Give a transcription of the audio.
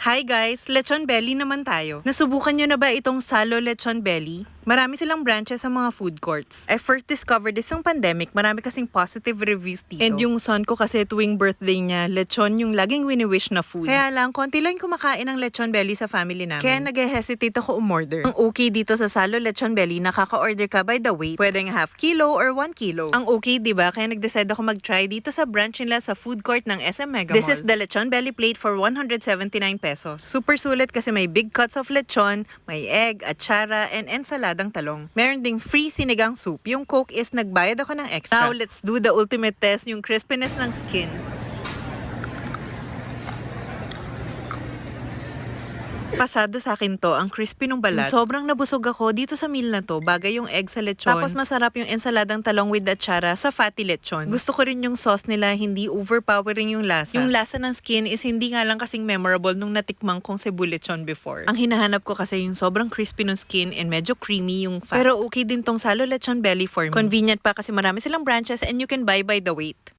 Hi guys! Lechon belly naman tayo. Nasubukan nyo na ba itong Salo Lechon Belly? Marami silang branches sa mga food courts. I first discovered this ng pandemic, marami kasing positive reviews dito. And yung son ko kasi tuwing birthday niya, lechon yung laging wini-wish na food. Kaya lang, konti lang kumakain ng lechon belly sa family namin. Kaya nag-hesitate ako umorder. Ang okay dito sa Salo Lechon Belly, nakaka-order ka by the weight. Pwedeng half kilo or 1 kilo. Ang okay, diba? Kaya nag-decide ako mag-try dito sa branch nila sa food court ng SM Mega Mall. This is the lechon belly plate for 179 pesos. Super sulit kasi may big cuts of lechon, may egg, atsara, and ensaladang talong. Meron ding free sinigang soup. Yung Coke is nagbayad ako ng extra. Now, let's do the ultimate test, yung crispiness ng skin. Pasado sa akin to, ang crispy ng balat. Sobrang nabusog ako dito sa meal na to, bagay yung egg sa lechon. Tapos masarap yung ensaladang talong with atsara sa fatty lechon. Gusto ko rin yung sauce nila, hindi overpowering yung lasa. Yung lasa ng skin is hindi nga lang kasing memorable nung natikmang kong Cebu lechon before. Ang hinahanap ko kasi yung sobrang crispy ng skin and medyo creamy yung fat. Pero okay din tong Salo Lechon Belly for me. Convenient pa kasi marami silang branches and you can buy by the weight.